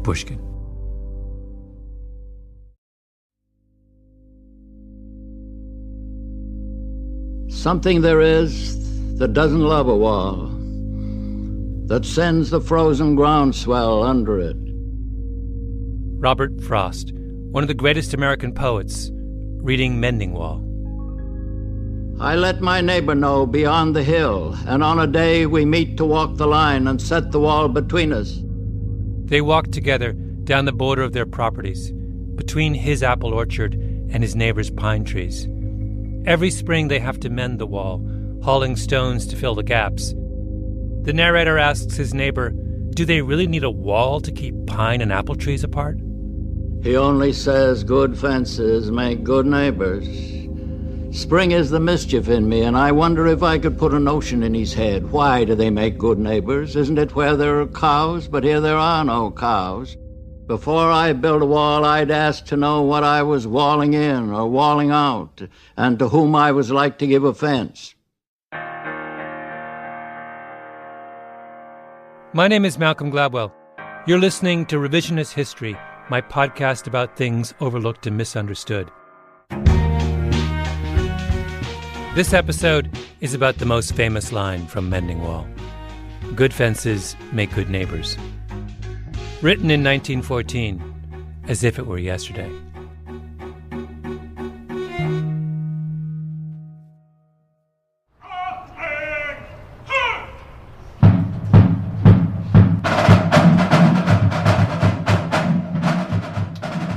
Pushkin. Something there is that doesn't love a wall, that sends the frozen groundswell under it. Robert Frost, one of the greatest American poets, reading Mending Wall. I let my neighbor know beyond the hill, and on a day we meet to walk the line and set the wall between us. They walked together down the border of their properties, between his apple orchard and his neighbor's pine trees. Every spring they have to mend the wall, hauling stones to fill the gaps. The narrator asks his neighbor, do they really need a wall to keep pine and apple trees apart? He only says good fences make good neighbors. Spring is the mischief in me, and I wonder if I could put a notion in his head. Why do they make good neighbors? Isn't it where there are cows? But here there are no cows. Before I build a wall, I'd ask to know what I was walling in or walling out, and to whom I was like to give offense. My name is Malcolm Gladwell. You're listening to Revisionist History, my podcast about things overlooked and misunderstood. This episode is about the most famous line from Mending Wall. Good fences make good neighbors. Written in 1914, as if it were yesterday.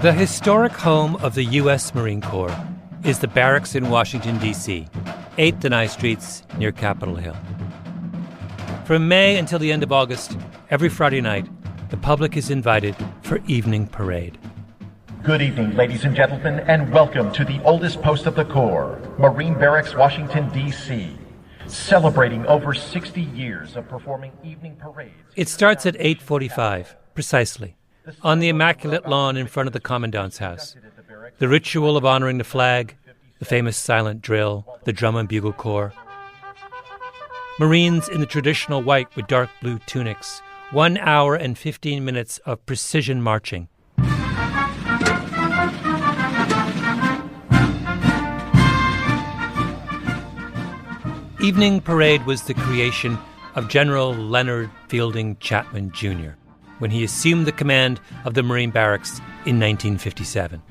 The historic home of the U.S. Marine Corps is the barracks in Washington, D.C., 8th and I Streets near Capitol Hill. From May until the end of August, every Friday night, the public is invited for evening parade. Good evening, ladies and gentlemen, and welcome to the oldest post of the Corps, Marine Barracks, Washington, D.C., celebrating over 60 years of performing evening parades. It starts at 8:45, precisely, on the immaculate lawn in front of the Commandant's house. The ritual of honoring the flag, the famous silent drill, the drum and bugle corps. Marines in the traditional white with dark blue tunics. 1 hour and 15 minutes of precision marching. Evening parade was the creation of General Leonard Fielding Chapman, Jr., when he assumed the command of the Marine Barracks in 1957.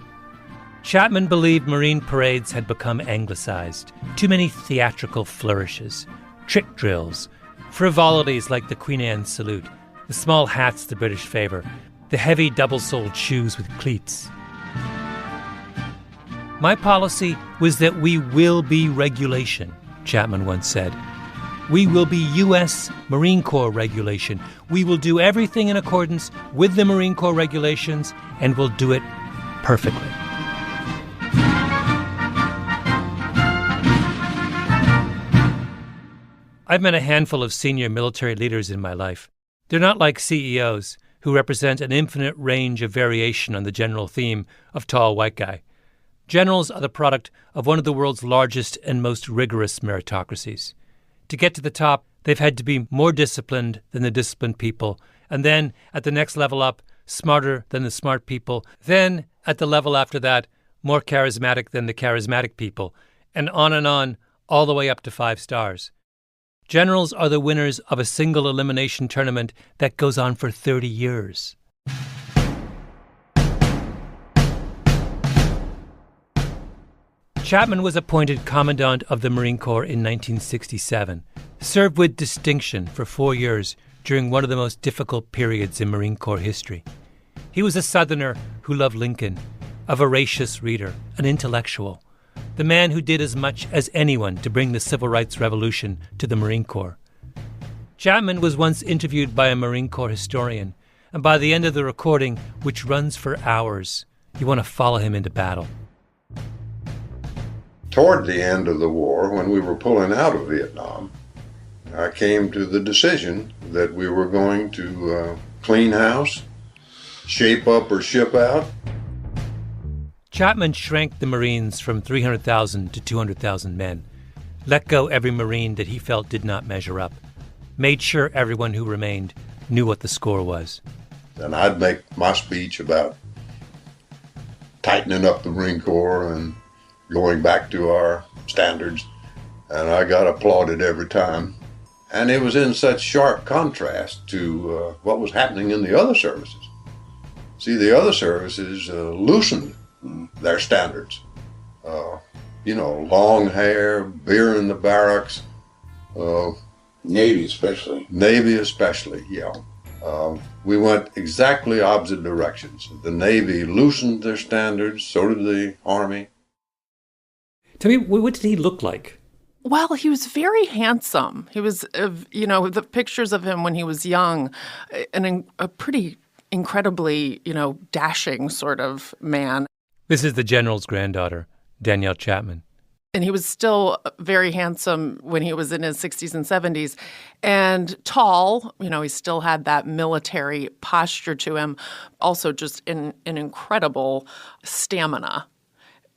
Chapman believed Marine parades had become anglicized, too many theatrical flourishes, trick drills, frivolities like the Queen Anne salute, the small hats the British favor, the heavy double-soled shoes with cleats. My policy was that we will be regulation, Chapman once said. We will be U.S. Marine Corps regulation. We will do everything in accordance with the Marine Corps regulations, and we'll do it perfectly. I've met a handful of senior military leaders in my life. They're not like CEOs, who represent an infinite range of variation on the general theme of tall white guy. Generals are the product of one of the world's largest and most rigorous meritocracies. To get to the top, they've had to be more disciplined than the disciplined people, and then, at the next level up, smarter than the smart people, then, at the level after that, more charismatic than the charismatic people, and on, all the way up to 5 stars. Generals are the winners of a single elimination tournament that goes on for 30 years. Chapman was appointed Commandant of the Marine Corps in 1967, served with distinction for 4 years during one of the most difficult periods in Marine Corps history. He was a Southerner who loved Lincoln, a voracious reader, an intellectual, the man who did as much as anyone to bring the Civil Rights Revolution to the Marine Corps. Chapman was once interviewed by a Marine Corps historian, and by the end of the recording, which runs for hours, you want to follow him into battle. Toward the end of the war, when we were pulling out of Vietnam, I came to the decision that we were going to clean house, shape up or ship out. Chapman shrank the Marines from 300,000 to 200,000 men, let go every Marine that he felt did not measure up, made sure everyone who remained knew what the score was. And I'd make my speech about tightening up the Marine Corps and going back to our standards. And I got applauded every time. And it was in such sharp contrast to what was happening in the other services. See, the other services loosened their standards. Long hair, beer in the barracks. Navy especially. Navy especially, yeah. We went exactly opposite directions. The Navy loosened their standards, so did the Army. Tell me, what did he look like? Well, he was very handsome. He was, the pictures of him when he was young, a pretty incredibly, dashing sort of man. This is the general's granddaughter, Danielle Chapman. And he was still very handsome when he was in his 60s and 70s and tall. He still had that military posture to him, also just an incredible stamina.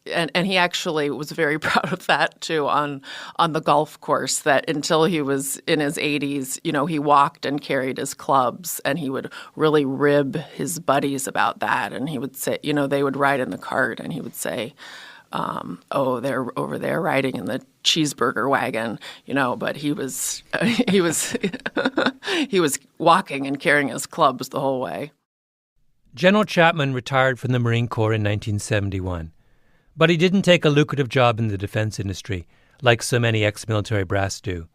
And he actually was very proud of that, too, on the golf course, that until he was in his 80s, he walked and carried his clubs, and he would really rib his buddies about that. And he would say, they would ride in the cart, and he would say, they're over there riding in the cheeseburger wagon, but he was he was walking and carrying his clubs the whole way. General Chapman retired from the Marine Corps in 1971, but he didn't take a lucrative job in the defense industry like so many ex-military brass do.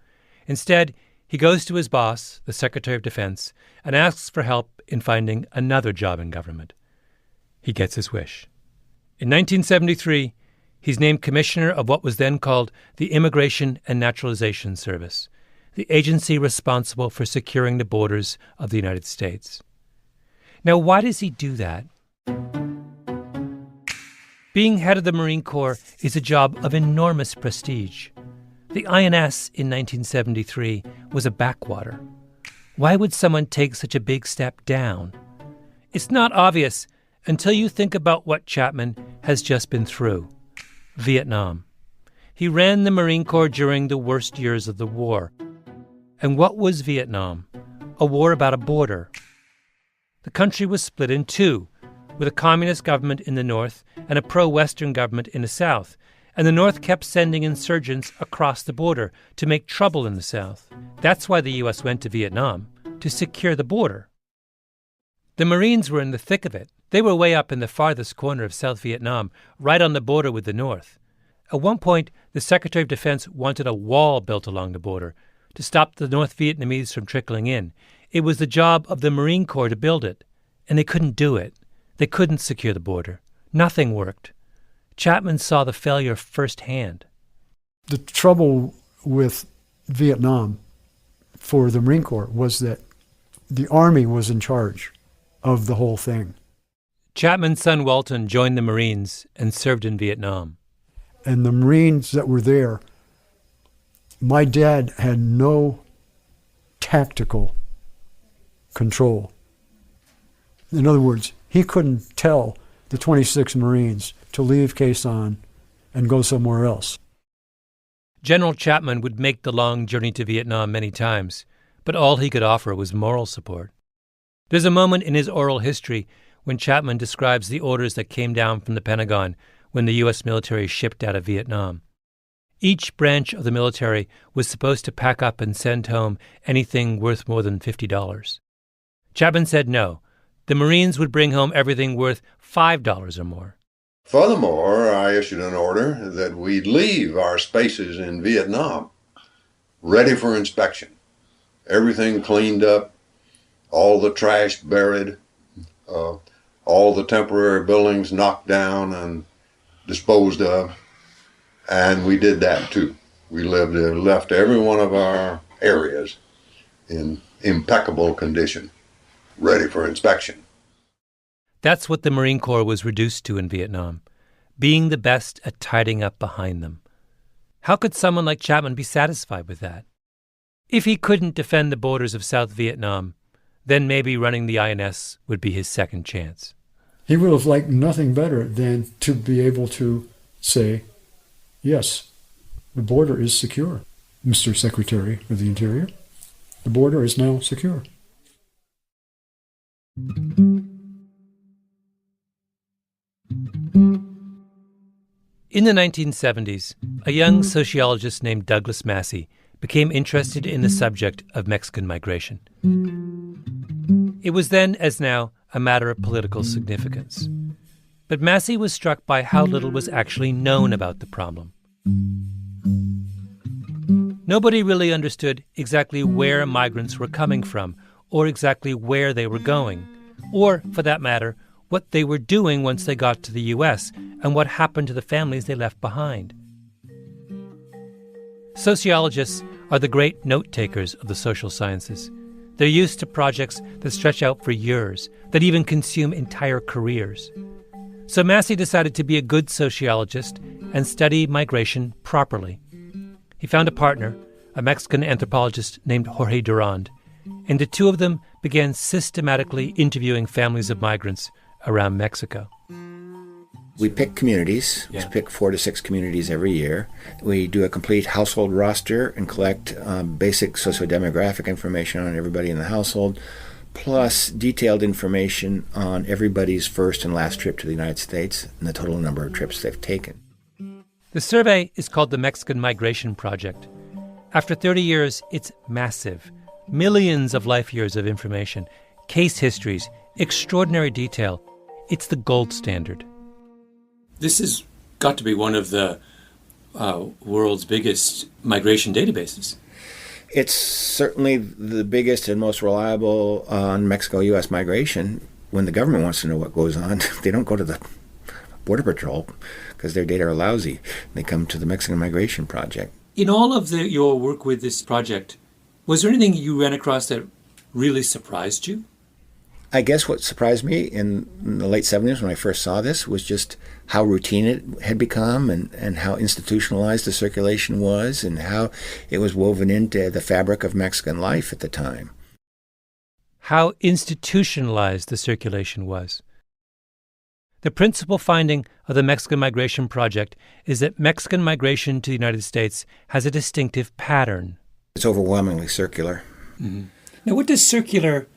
Instead, he goes to his boss, the Secretary of Defense, and asks for help in finding another job in government. He gets his wish. In 1973, he's named commissioner of what was then called the Immigration and Naturalization Service, the agency responsible for securing the borders of the United States. Now, why does he do that? Being head of the Marine Corps is a job of enormous prestige. The INS in 1973 was a backwater. Why would someone take such a big step down? It's not obvious until you think about what Chapman has just been through. Vietnam. He ran the Marine Corps during the worst years of the war. And what was Vietnam? A war about a border. The country was split in two, with a communist government in the north and a pro-Western government in the south. And the north kept sending insurgents across the border to make trouble in the south. That's why the U.S. went to Vietnam, to secure the border. The Marines were in the thick of it. They were way up in the farthest corner of South Vietnam, right on the border with the North. At one point, the Secretary of Defense wanted a wall built along the border to stop the North Vietnamese from trickling in. It was the job of the Marine Corps to build it, and they couldn't do it. They couldn't secure the border. Nothing worked. Chapman saw the failure firsthand. The trouble with Vietnam for the Marine Corps was that the Army was in charge of the whole thing. Chapman's son Walton joined the Marines and served in Vietnam. And the Marines that were there, my dad had no tactical control. In other words, he couldn't tell the 26 Marines to leave Khe Sanh and go somewhere else. General Chapman would make the long journey to Vietnam many times, but all he could offer was moral support. There's a moment in his oral history when Chapman describes the orders that came down from the Pentagon when the U.S. military shipped out of Vietnam. Each branch of the military was supposed to pack up and send home anything worth more than $50. Chapman said no. The Marines would bring home everything worth $5 or more. Furthermore, I issued an order that we leave our spaces in Vietnam ready for inspection. Everything cleaned up, all the trash buried, all the temporary buildings knocked down and disposed of, and we did that too. We left every one of our areas in impeccable condition, ready for inspection. That's what the Marine Corps was reduced to in Vietnam, being the best at tidying up behind them. How could someone like Chapman be satisfied with that? If he couldn't defend the borders of South Vietnam, then maybe running the INS would be his second chance. He would have liked nothing better than to be able to say, yes, the border is secure, Mr. Secretary of the Interior. The border is now secure. In the 1970s, a young sociologist named Douglas Massey became interested in the subject of Mexican migration. It was then, as now, a matter of political significance. But Massey was struck by how little was actually known about the problem. Nobody really understood exactly where migrants were coming from, or exactly where they were going, or, for that matter, what they were doing once they got to the U.S. and what happened to the families they left behind. Sociologists are the great note-takers of the social sciences. They're used to projects that stretch out for years, that even consume entire careers. So Massey decided to be a good sociologist and study migration properly. He found a partner, a Mexican anthropologist named Jorge Durand, and the two of them began systematically interviewing families of migrants around Mexico. We pick communities. We pick 4 to 6 communities every year. We do a complete household roster and collect basic sociodemographic information on everybody in the household, plus detailed information on everybody's first and last trip to the United States and the total number of trips they've taken. The survey is called the Mexican Migration Project. After 30 years, it's massive. Millions of life years of information, case histories, extraordinary detail. It's the gold standard. This has got to be one of the world's biggest migration databases. It's certainly the biggest and most reliable on Mexico-U.S. migration. When the government wants to know what goes on, they don't go to the Border Patrol because their data are lousy. They come to the Mexican Migration Project. In all of your work with this project, was there anything you ran across that really surprised you? I guess what surprised me in the late 70s when I first saw this was just how routine it had become and how institutionalized the circulation was and how it was woven into the fabric of Mexican life at the time. How institutionalized the circulation was. The principal finding of the Mexican Migration Project is that Mexican migration to the United States has a distinctive pattern. It's overwhelmingly circular. Mm-hmm. Now, what does circular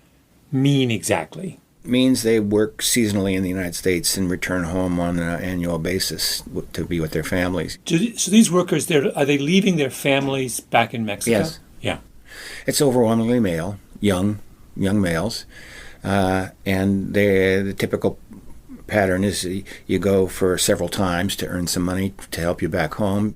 mean exactly? It means they work seasonally in the United States and return home on an annual basis to be with their families. So these workers, are they leaving their families back in Mexico? Yes. Yeah. It's overwhelmingly male, young males, and the typical pattern is you go for several times to earn some money to help you back home.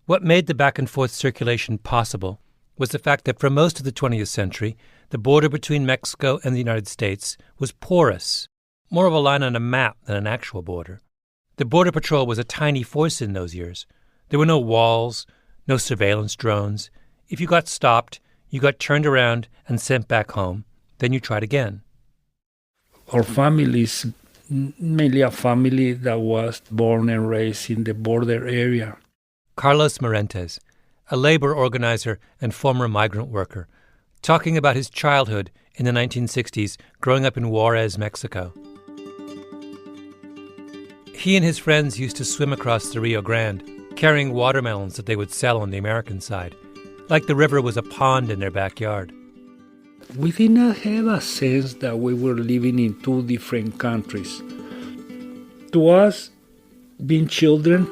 What made the back-and-forth circulation possible was the fact that for most of the 20th century, the border between Mexico and the United States was porous, more of a line on a map than an actual border. The Border Patrol was a tiny force in those years. There were no walls, no surveillance drones. If you got stopped, you got turned around and sent back home. Then you tried again. Our family is mainly a family that was born and raised in the border area. Carlos Morentes, a labor organizer and former migrant worker, talking about his childhood in the 1960s growing up in Juarez, Mexico. He and his friends used to swim across the Rio Grande, carrying watermelons that they would sell on the American side, like the river was a pond in their backyard. We did not have a sense that we were living in 2 different countries. To us, being children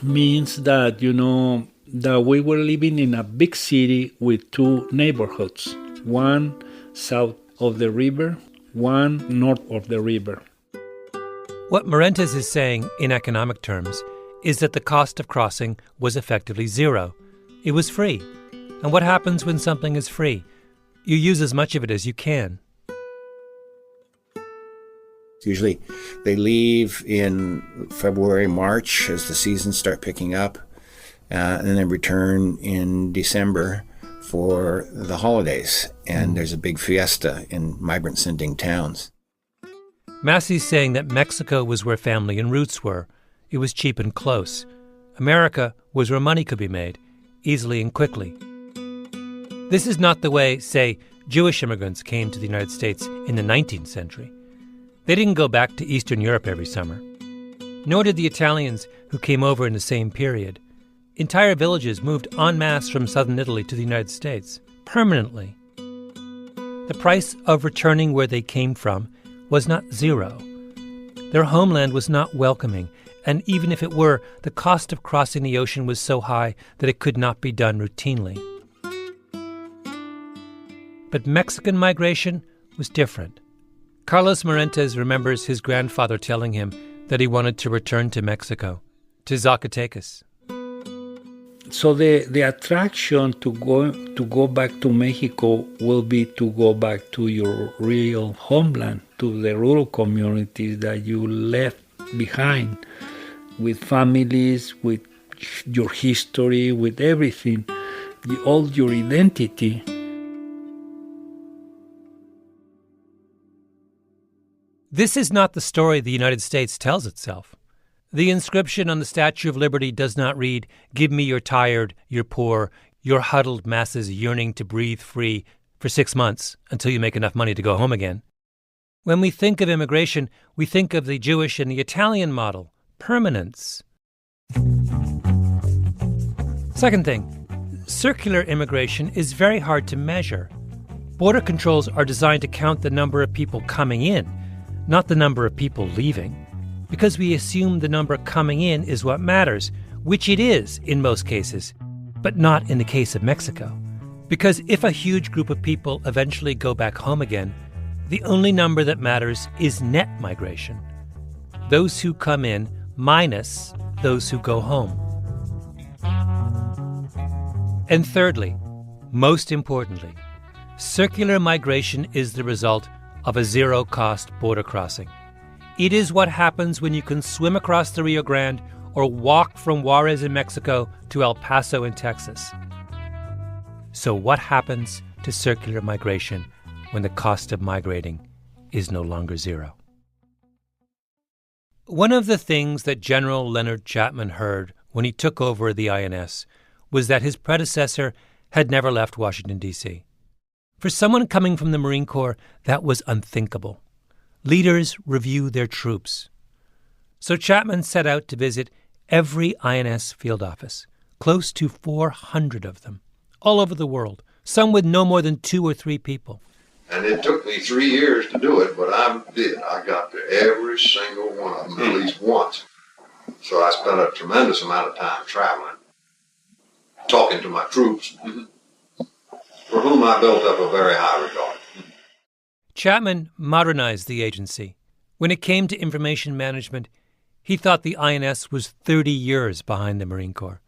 means that, that we were living in a big city with 2 neighborhoods, one south of the river, one north of the river. What Morentes is saying in economic terms is that the cost of crossing was effectively zero. It was free. And what happens when something is free? You use as much of it as you can. Usually they leave in February, March as the seasons start picking up, and then return in December for the holidays. And there's a big fiesta in migrant-sending towns. Massey's saying that Mexico was where family and roots were. It was cheap and close. America was where money could be made, easily and quickly. This is not the way, say, Jewish immigrants came to the United States in the 19th century. They didn't go back to Eastern Europe every summer. Nor did the Italians who came over in the same period. Entire villages moved en masse from southern Italy to the United States, permanently. The price of returning where they came from was not zero. Their homeland was not welcoming, and even if it were, the cost of crossing the ocean was so high that it could not be done routinely. But Mexican migration was different. Carlos Morentes remembers his grandfather telling him that he wanted to return to Mexico, to Zacatecas. So the attraction to go back to Mexico will be to go back to your real homeland, to the rural communities that you left behind, with families, with your history, with everything, all your identity. This is not the story the United States tells itself. The inscription on the Statue of Liberty does not read, "Give me your tired, your poor, your huddled masses yearning to breathe free for 6 months until you make enough money to go home again." When we think of immigration, we think of the Jewish and the Italian model, permanence. Second thing, circular immigration is very hard to measure. Border controls are designed to count the number of people coming in, not the number of people leaving, because we assume the number coming in is what matters, which it is in most cases, but not in the case of Mexico. Because if a huge group of people eventually go back home again, the only number that matters is net migration. Those who come in minus those who go home. And thirdly, most importantly, circular migration is the result of a zero-cost border crossing. It is what happens when you can swim across the Rio Grande or walk from Juarez in Mexico to El Paso in Texas. So what happens to circular migration when the cost of migrating is no longer zero? One of the things that General Leonard Chapman heard when he took over the INS was that his predecessor had never left Washington, D.C. For someone coming from the Marine Corps, that was unthinkable. Leaders review their troops. So Chapman set out to visit every INS field office, close to 400 of them, all over the world, some with no more than 2 or 3 people. And it took me 3 years to do it, but I did. I got to every single one of them at least once. So I spent a tremendous amount of time traveling, talking to my troops, for whom I built up a very high regard. Chapman modernized the agency. When it came to information management, he thought the INS was 30 years behind the Marine Corps.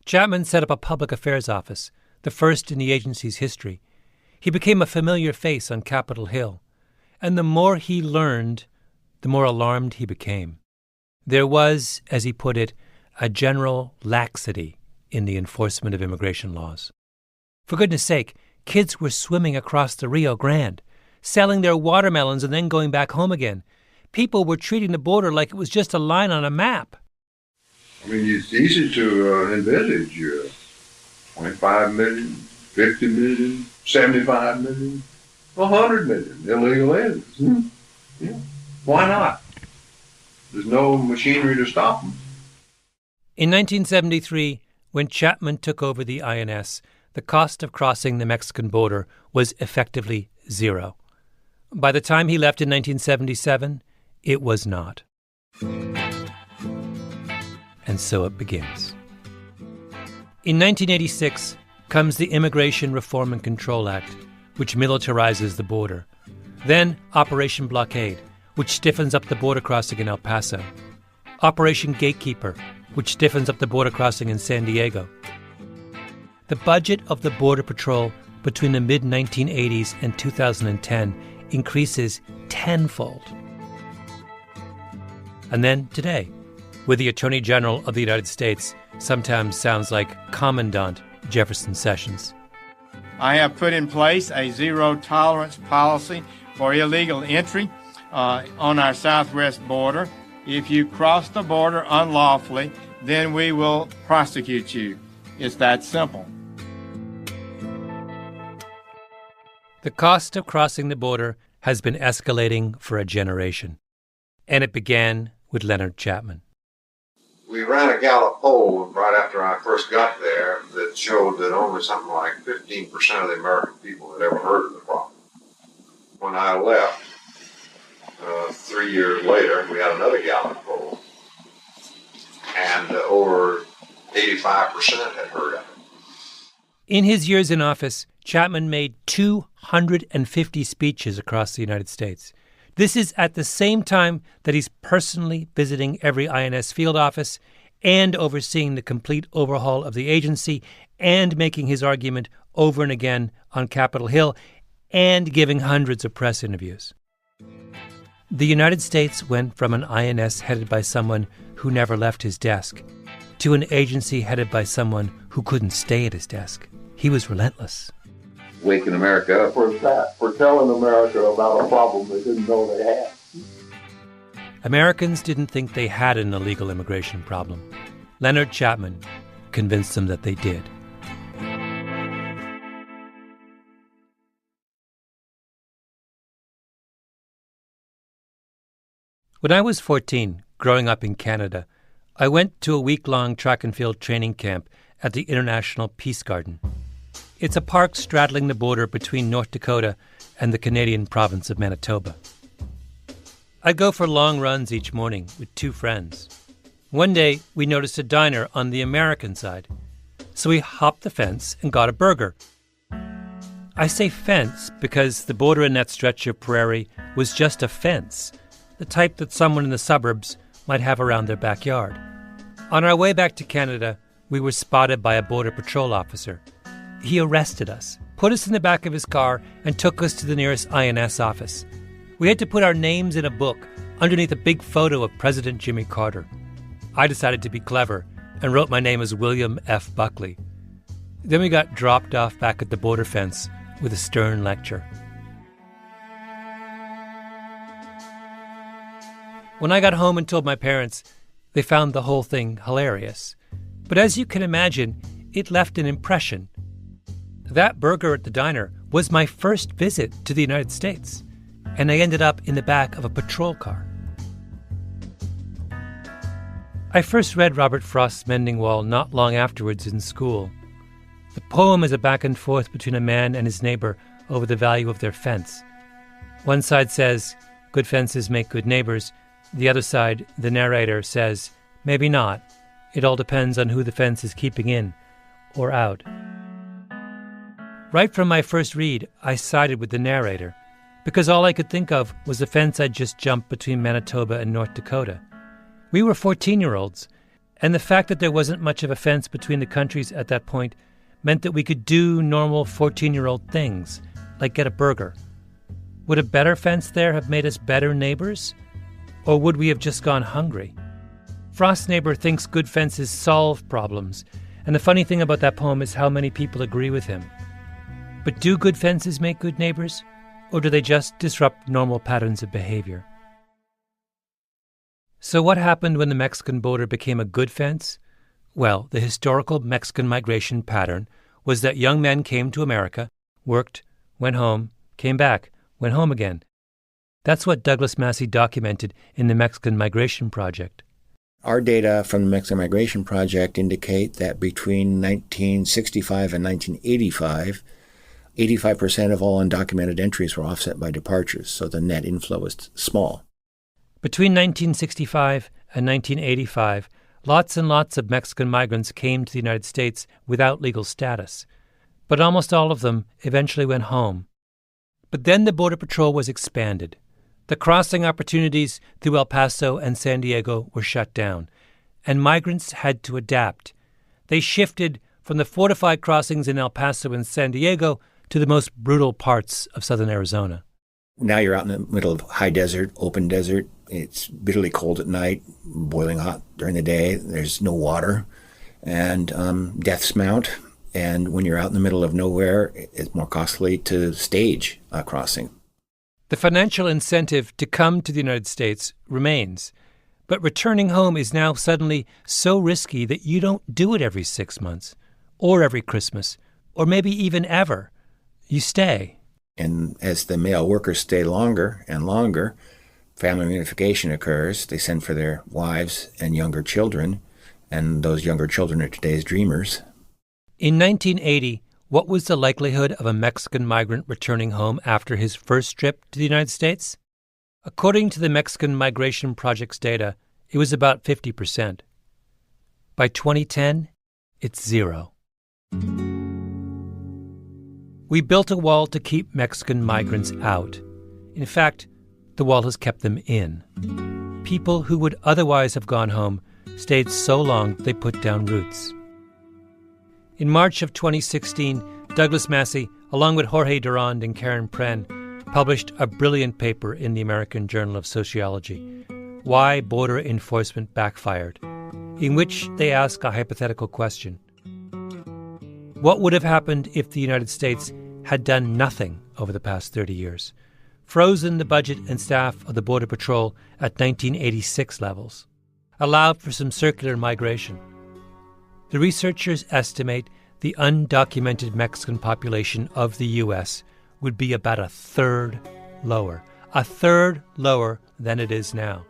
Chapman set up a public affairs office, the first in the agency's history. He became a familiar face on Capitol Hill. And the more he learned, the more alarmed he became. There was, as he put it, a general laxity in the enforcement of immigration laws. For goodness sake, kids were swimming across the Rio Grande, selling their watermelons and then going back home again. People were treating the border like it was just a line on a map. I mean, it's easy to envisage 25 million, 50 million, 75 million, 100 million illegal aliens. Yeah. Why not? There's no machinery to stop them. In 1973, when Chapman took over the INS, the cost of crossing the Mexican border was effectively zero. By the time he left in 1977, it was not. And so it begins. In 1986 comes the Immigration Reform and Control Act, which militarizes the border. Then Operation Blockade, which stiffens up the border crossing in El Paso. Operation Gatekeeper, which stiffens up the border crossing in San Diego. The budget of the Border Patrol between the mid-1980s and 2010 increases tenfold. And then today, where the Attorney General of the United States sometimes sounds like Commandant Jefferson Sessions. I have put in place a zero-tolerance policy for illegal entry on our southwest border. If you cross the border unlawfully, then we will prosecute you. It's that simple. The cost of crossing the border has been escalating for a generation. And it began with Leonard Chapman. We ran a Gallup poll right after I first got there that showed that only something like 15% of the American people had ever heard of the problem. when I left, 3 years later, we had another Gallup poll, and over 85% had heard of it. In his years in office, Chapman made 250 speeches across the United States. This is at the same time that he's personally visiting every INS field office and overseeing the complete overhaul of the agency and making his argument over and again on Capitol Hill and giving hundreds of press interviews. The United States went from an INS headed by someone who never left his desk to an agency headed by someone who couldn't stay at his desk. He was relentless. Waking America up for that, for telling America about a problem they didn't know they had. Americans didn't think they had an illegal immigration problem. Leonard Chapman convinced them that they did. When I was 14, growing up in Canada, I went to a week-long track and field training camp at the International Peace Garden. It's a park straddling the border between North Dakota and the Canadian province of Manitoba. I'd go for long runs each morning with two friends. One day, we noticed a diner on the American side, so we hopped the fence and got a burger. I say fence because the border in that stretch of prairie was just a fence, the type that someone in the suburbs might have around their backyard. On our way back to Canada, we were spotted by a Border Patrol officer. He arrested us, put us in the back of his car, and took us to the nearest INS office. We had to put our names in a book underneath a big photo of President Jimmy Carter. I decided to be clever and wrote my name as William F. Buckley. Then we got dropped off back at the border fence with a stern lecture. When I got home and told my parents, they found the whole thing hilarious. But as you can imagine, it left an impression. That burger at the diner was my first visit to the United States, and I ended up in the back of a patrol car. I first read Robert Frost's Mending Wall not long afterwards in school. The poem is a back and forth between a man and his neighbor over the value of their fence. One side says, good fences make good neighbors. The other side, the narrator, says, maybe not. It all depends on who the fence is keeping in or out. Right from my first read, I sided with the narrator, because all I could think of was the fence I'd just jumped between Manitoba and North Dakota. We were 14-year-olds, and the fact that there wasn't much of a fence between the countries at that point meant that we could do normal 14-year-old things, like get a burger. Would a better fence there have made us better neighbors? Or would we have just gone hungry? Frost's neighbor thinks good fences solve problems, and the funny thing about that poem is how many people agree with him. But do good fences make good neighbors, or do they just disrupt normal patterns of behavior? So what happened when the Mexican border became a good fence? Well, the historical Mexican migration pattern was that young men came to America, worked, went home, came back, went home again. That's what Douglas Massey documented in the Mexican Migration Project. Our data from the Mexican Migration Project indicate that between 1965 and 1985, 85% of all undocumented entries were offset by departures, so the net inflow was small. Between 1965 and 1985, lots and lots of Mexican migrants came to the United States without legal status, but almost all of them eventually went home. But then the Border Patrol was expanded. The crossing opportunities through El Paso and San Diego were shut down, and migrants had to adapt. They shifted from the fortified crossings in El Paso and San Diego to the most brutal parts of southern Arizona. Now you're out in the middle of high desert, open desert. It's bitterly cold at night, boiling hot during the day. There's no water, and deaths mount. And when you're out in the middle of nowhere, it's more costly to stage a crossing. The financial incentive to come to the United States remains, but returning home is now suddenly so risky that you don't do it every 6 months, or every Christmas, or maybe even ever. You stay. And as the male workers stay longer and longer, family reunification occurs. They send for their wives and younger children, and those younger children are today's dreamers. In 1980, What was the likelihood of a Mexican migrant returning home after his first trip to the United States? According to the Mexican Migration Project's data, it was about 50%. By 2010, it's 0. We built a wall to keep Mexican migrants out. In fact, the wall has kept them in. People who would otherwise have gone home stayed so long they put down roots. In March of 2016, Douglas Massey, along with Jorge Durand and Karen Pren, published a brilliant paper in the American Journal of Sociology, Why Border Enforcement Backfired, in which they ask a hypothetical question. What would have happened if the United States had done nothing over the past 30 years, frozen the budget and staff of the Border Patrol at 1986 levels, allowed for some circular migration? The researchers estimate the undocumented Mexican population of the U.S. would be about a third lower than it is now.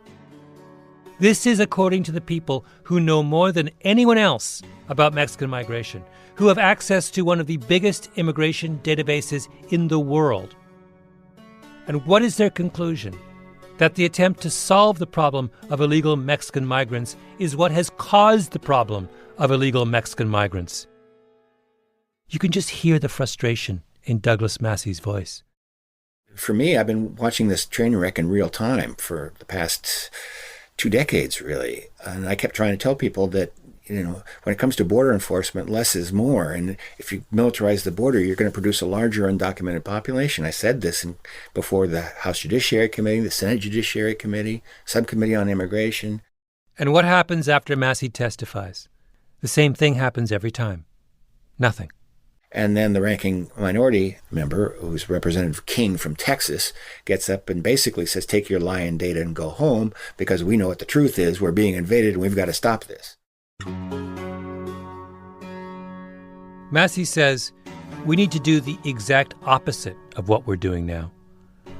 This is according to the people who know more than anyone else about Mexican migration, who have access to one of the biggest immigration databases in the world. And what is their conclusion? That the attempt to solve the problem of illegal Mexican migrants is what has caused the problem of illegal Mexican migrants. You can just hear the frustration in Douglas Massey's voice. For me, I've been watching this train wreck in real time for the past 2 decades, really. And I kept trying to tell people that, when it comes to border enforcement, less is more. And if you militarize the border, you're going to produce a larger undocumented population. I said this before the House Judiciary Committee, the Senate Judiciary Committee, Subcommittee on Immigration. And what happens after Massey testifies? The same thing happens every time. Nothing. And then the ranking minority member, who's Representative King from Texas, gets up and basically says, take your lying data and go home, because we know what the truth is. We're being invaded and we've got to stop this. Massey says we need to do the exact opposite of what we're doing now.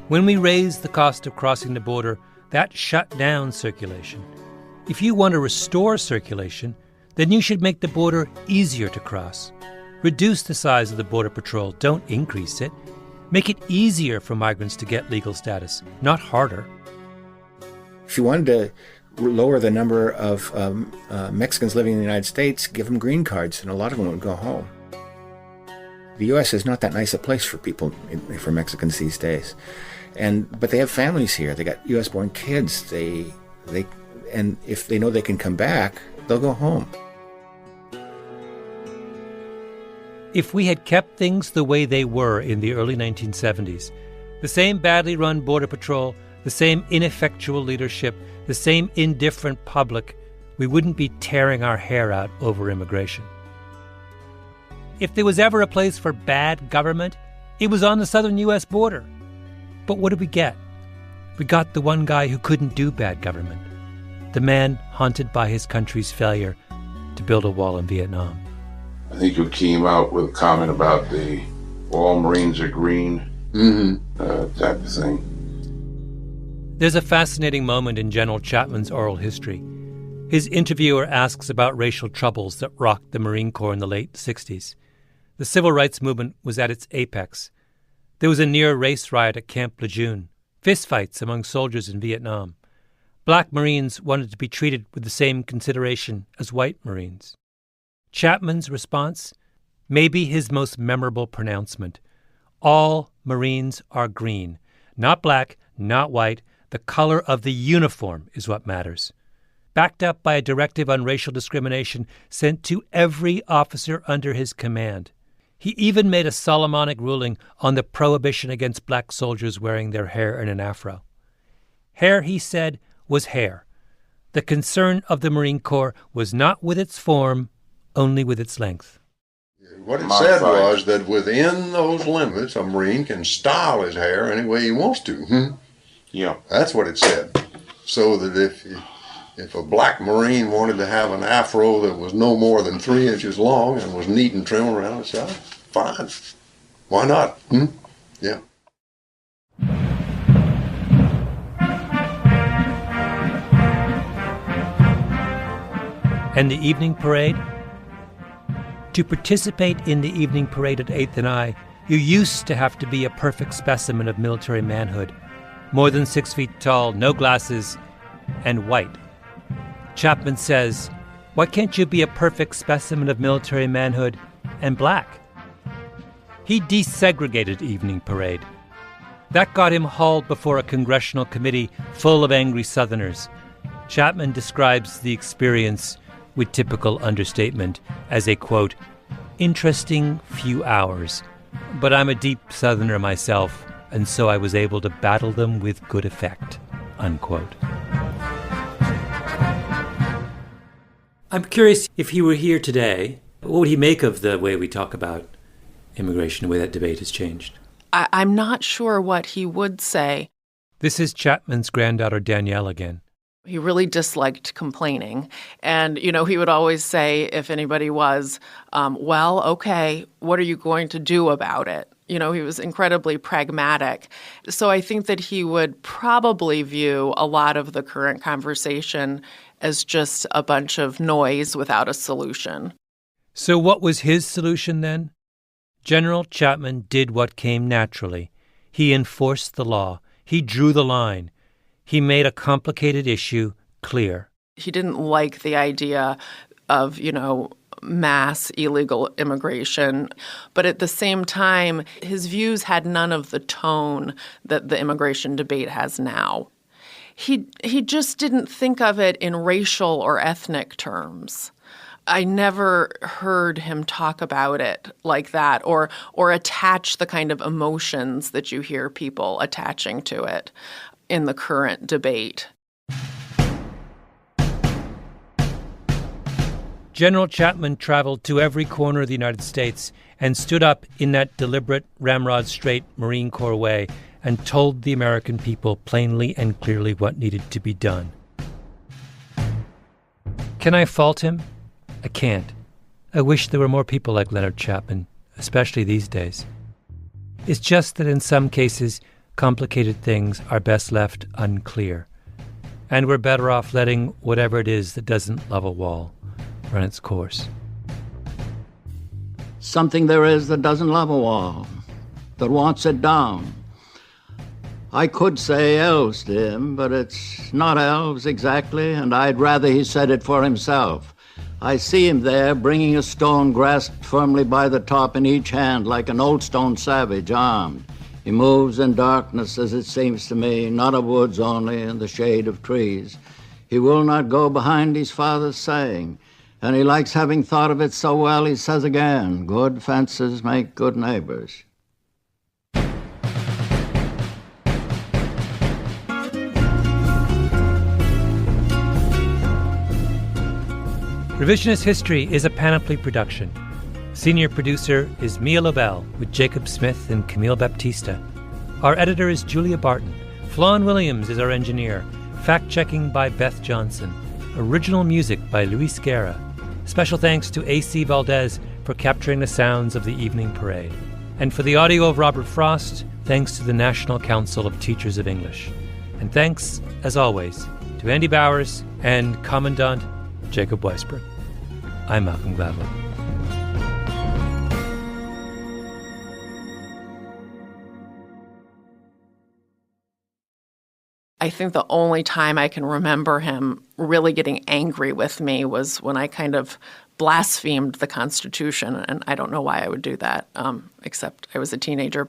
When we raised the cost of crossing the border, that shut down circulation. If you want to restore circulation, then you should make the border easier to cross. Reduce the size of the Border Patrol, don't increase it. Make it easier for migrants to get legal status, not harder. If you wanted to lower the number of Mexicans living in the United States, give them green cards, and a lot of them would go home. The U.S. is not that nice a place for people, for Mexicans these days. But they have families here. They got U.S.-born kids. And if they know they can come back, they'll go home. If we had kept things the way they were in the early 1970s, the same badly run Border Patrol, the same ineffectual leadership, the same indifferent public, we wouldn't be tearing our hair out over immigration. If there was ever a place for bad government, it was on the southern U.S. border. But what did we get? We got the one guy who couldn't do bad government, the man haunted by his country's failure to build a wall in Vietnam. I think you came out with a comment about all Marines are green, type of thing. There's a fascinating moment in General Chapman's oral history. His interviewer asks about racial troubles that rocked the Marine Corps in the late 60s. The civil rights movement was at its apex. There was a near race riot at Camp Lejeune, fistfights among soldiers in Vietnam. Black Marines wanted to be treated with the same consideration as white Marines. Chapman's response may be his most memorable pronouncement. All Marines are green. Not black, not white. The color of the uniform is what matters. Backed up by a directive on racial discrimination sent to every officer under his command. He even made a Solomonic ruling on the prohibition against black soldiers wearing their hair in an afro. Hair, he said, was hair. The concern of the Marine Corps was not with its form, only with its length. What it said was that within those limits, a Marine can style his hair any way he wants to. Yeah. That's what it said. So that if a black Marine wanted to have an afro that was no more than 3 inches long and was neat and trim around the side, fine. Why not? Yeah. And the evening parade? To participate in the evening parade at 8th and I, you used to have to be a perfect specimen of military manhood. More than 6 feet tall, no glasses, and white. Chapman says, why can't you be a perfect specimen of military manhood and black? He desegregated evening parade. That got him hauled before a congressional committee full of angry Southerners. Chapman describes the experience with typical understatement as a, quote, interesting few hours. But I'm a deep Southerner myself, and so I was able to battle them with good effect, unquote. I'm curious, if he were here today, what would he make of the way we talk about immigration, the way that debate has changed? I'm not sure what he would say. This is Chapman's granddaughter Danielle again. He really disliked complaining. And, he would always say, if anybody was, well, okay, what are you going to do about it? He was incredibly pragmatic. So I think that he would probably view a lot of the current conversation as just a bunch of noise without a solution. So what was his solution then? General Chapman did what came naturally. He enforced the law. He drew the line. He made a complicated issue clear. He didn't like the idea of, mass illegal immigration. But at the same time, his views had none of the tone that the immigration debate has now. He just didn't think of it in racial or ethnic terms. I never heard him talk about it like that or attach the kind of emotions that you hear people attaching to it in the current debate. General Chapman traveled to every corner of the United States and stood up in that deliberate, ramrod-straight Marine Corps way and told the American people plainly and clearly what needed to be done. Can I fault him? I can't. I wish there were more people like Leonard Chapman, especially these days. It's just that in some cases, complicated things are best left unclear. And we're better off letting whatever it is that doesn't love a wall run its course. Something there is that doesn't love a wall, that wants it down. I could say elves to him, but it's not elves exactly, and I'd rather he said it for himself. I see him there, bringing a stone grasped firmly by the top in each hand like an old stone savage armed. He moves in darkness, as it seems to me, not of woods only, in the shade of trees. He will not go behind his father's saying, and he likes having thought of it so well, he says again, good fences make good neighbors. Revisionist History is a Panoply production. Senior producer is Mia Lobel with Jacob Smith and Camille Baptista. Our editor is Julia Barton. Flawn Williams is our engineer. Fact-checking by Beth Johnson. Original music by Luis Guerra. Special thanks to A.C. Valdez for capturing the sounds of the evening parade. And for the audio of Robert Frost, thanks to the National Council of Teachers of English. And thanks, as always, to Andy Bowers and Commandant Jacob Weisberg. I'm Malcolm Gladwell. I think the only time I can remember him really getting angry with me was when I kind of blasphemed the Constitution, and I don't know why I would do that, except I was a teenager.